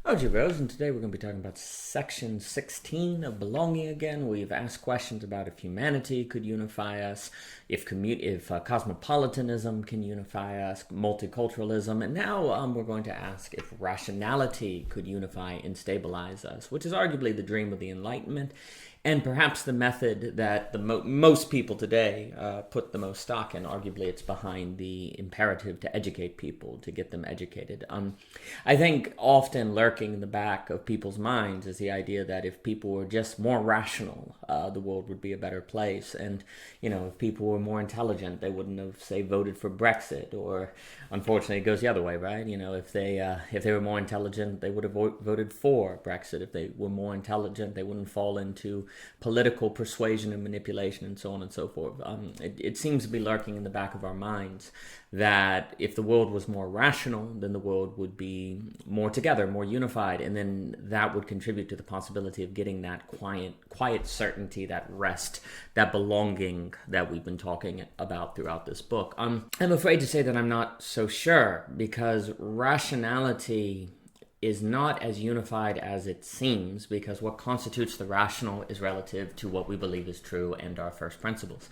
Howdy, Rose, and today we're going to be talking about section 16 of Belonging again. We've asked questions about if humanity could unify us, if cosmopolitanism can unify us, multiculturalism, and now we're going to ask if rationality could unify and stabilize us, which is arguably the dream of the Enlightenment, and perhaps the method that most people today put the most stock in. Arguably, it's behind the imperative to educate people, to get them educated. I think often lurking in the back of people's minds is the idea that if people were just more rational, the world would be a better place. And, if people were more intelligent, they wouldn't have, say, voted for Brexit. Or, unfortunately, it goes the other way, right? If they were more intelligent, they would have voted for Brexit. If they were more intelligent, they wouldn't fall into political persuasion and manipulation and so on and so forth. It seems to be lurking in the back of our minds that if the world was more rational, then the world would be more together, more unified, and then that would contribute to the possibility of getting that quiet certainty, that rest, that belonging that we've been talking about throughout this book. I'm afraid to say that I'm not so sure, because rationality is not as unified as it seems, because what constitutes the rational is relative to what we believe is true and our first principles.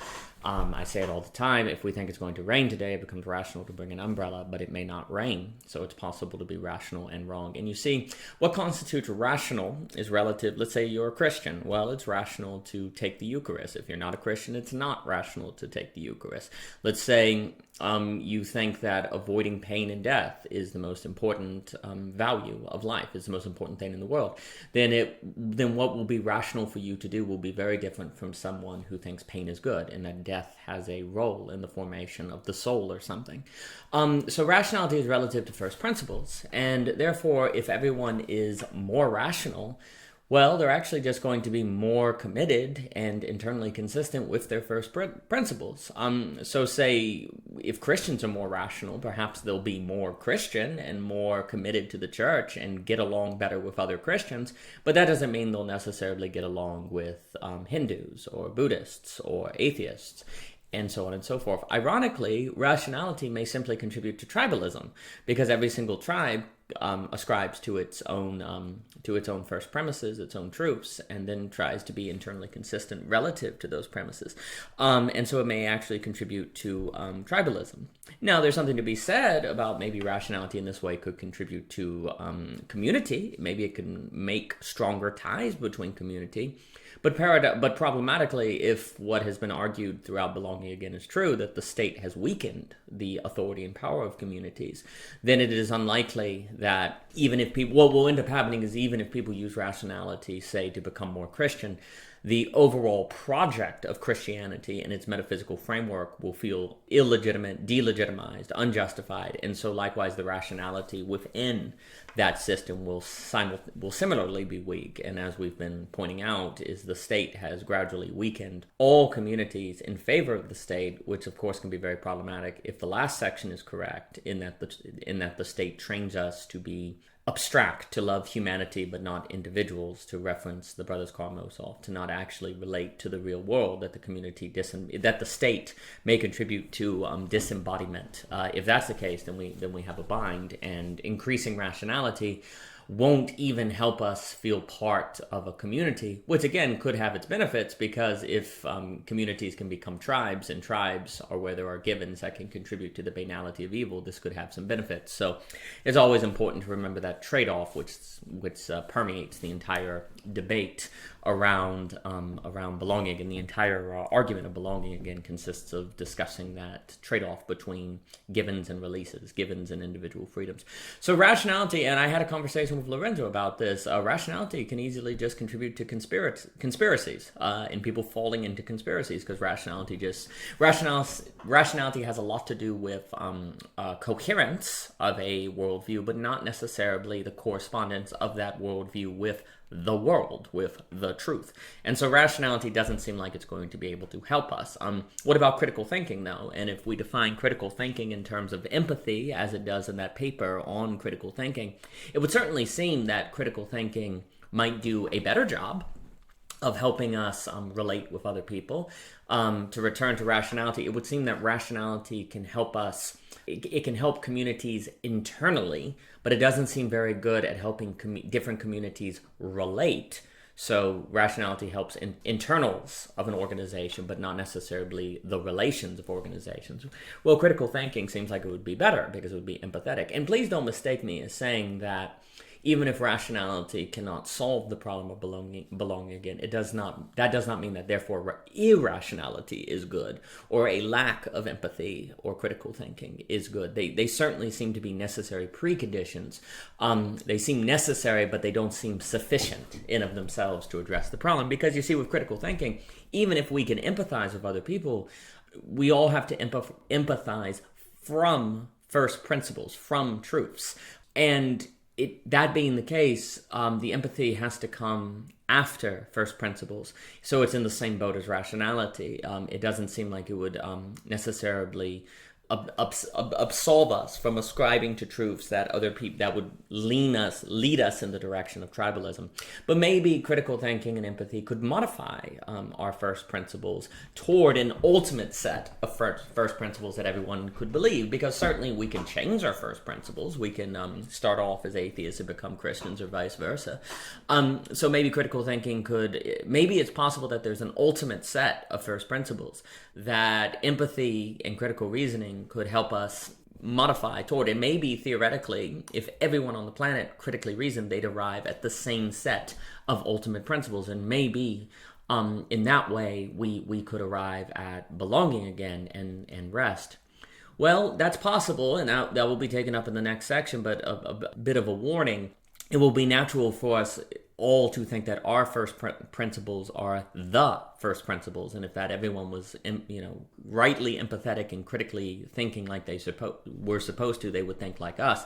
I say it all the time: if we think it's going to rain today, it becomes rational to bring an umbrella, but it may not rain, so it's possible to be rational and wrong. And you see, what constitutes rational is relative. Let's say you're a Christian. Well, it's rational to take the Eucharist. If you're not a Christian, it's not rational to take the Eucharist. Let's say you think that avoiding pain and death is the most important value of life, is the most important thing in the world. Then what will be rational for you to do will be very different from someone who thinks pain is good and that death has a role in the formation of the soul or something. So rationality is relative to first principles, and therefore if everyone is more rational, well, they're actually just going to be more committed and internally consistent with their first principles. So say if Christians are more rational, perhaps they'll be more Christian and more committed to the church and get along better with other Christians, but that doesn't mean they'll necessarily get along with Hindus or Buddhists or atheists, and so on and so forth. Ironically, rationality may simply contribute to tribalism, because every single tribe ascribes to its own first premises, its own truths, and then tries to be internally consistent relative to those premises. And so it may actually contribute to tribalism. Now, there's something to be said about maybe rationality in this way could contribute to community. Maybe it can make stronger ties between community. But problematically, if what has been argued throughout Belonging Again is true, that the state has weakened the authority and power of communities, then it is unlikely that even if people, what will end up happening is even if people use rationality, say, to become more Christian, the overall project of Christianity and its metaphysical framework will feel illegitimate, delegitimized, unjustified, and so likewise the rationality within that system will similarly be weak. And as we've been pointing out, is the state has gradually weakened all communities in favor of the state, which of course can be very problematic if the last section is correct, in that the state trains us to be abstract, to love humanity but not individuals, to reference the brothers Karamazov, to not actually relate to the real world, that the state may contribute to disembodiment. If that's the case, then we have a bind, and increasing rationality won't even help us feel part of a community, which again could have its benefits, because if communities can become tribes, and tribes are where there are givens that can contribute to the banality of evil, this could have some benefits. So it's always important to remember that trade-off, which permeates the entire debate around belonging, and the entire argument of Belonging Again consists of discussing that trade-off between givens and releases, givens and individual freedoms. So rationality, and I had a conversation with Lorenzo about this, rationality can easily just contribute to conspiracies, and people falling into conspiracies, because rationality has a lot to do with coherence of a worldview, but not necessarily the correspondence of that worldview with the world, with the truth. And so rationality doesn't seem like it's going to be able to help us. What about critical thinking, though? And if we define critical thinking in terms of empathy, as it does in that paper on critical thinking, it would certainly seem that critical thinking might do a better job of helping us relate with other people. To return to rationality, it would seem that rationality can help us. It can help communities internally, but it doesn't seem very good at helping different communities relate. So rationality helps internals of an organization, but not necessarily the relations of organizations. Well, critical thinking seems like it would be better because it would be empathetic. And please don't mistake me as saying that even if rationality cannot solve the problem of belonging again, that does not mean that therefore irrationality is good, or a lack of empathy or critical thinking is good. They certainly seem to be necessary preconditions. They seem necessary, but they don't seem sufficient in of themselves to address the problem. Because you see, with critical thinking, even if we can empathize with other people, we all have to empathize from first principles, from truths. And that being the case, the empathy has to come after first principles. So it's in the same boat as rationality. It doesn't seem like it would necessarily absolve us from ascribing to truths that other people that would lead us in the direction of tribalism. But maybe critical thinking and empathy could modify our first principles toward an ultimate set of first principles that everyone could believe. Because certainly we can change our first principles. We can start off as atheists and become Christians, or vice versa. So maybe critical thinking maybe it's possible that there's an ultimate set of first principles that empathy and critical reasoning could help us modify toward. And maybe theoretically, if everyone on the planet critically reasoned, they'd arrive at the same set of ultimate principles. And maybe in that way, we could arrive at belonging again and rest. Well, that's possible, and that will be taken up in the next section, but a bit of a warning. It will be natural for us all to think that our first principles are the first principles, and if that everyone was, rightly empathetic and critically thinking like they were supposed to, they would think like us.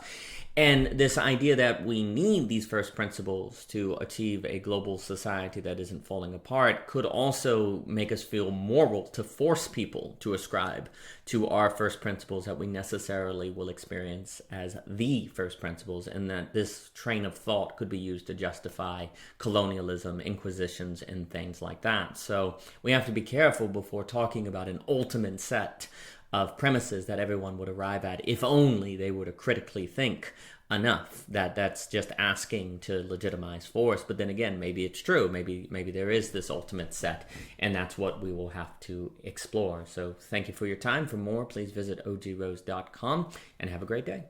And this idea that we need these first principles to achieve a global society that isn't falling apart could also make us feel moral to force people to ascribe to our first principles that we necessarily will experience as the first principles, and that this train of thought could be used to justify colonialism, inquisitions, and things like that. So we have to be careful before talking about an ultimate set of premises that everyone would arrive at, if only they were to critically think enough. That's just asking to legitimize force. But then again, maybe it's true. Maybe there is this ultimate set, and that's what we will have to explore. So thank you for your time. For more, please visit ogrose.com, and have a great day.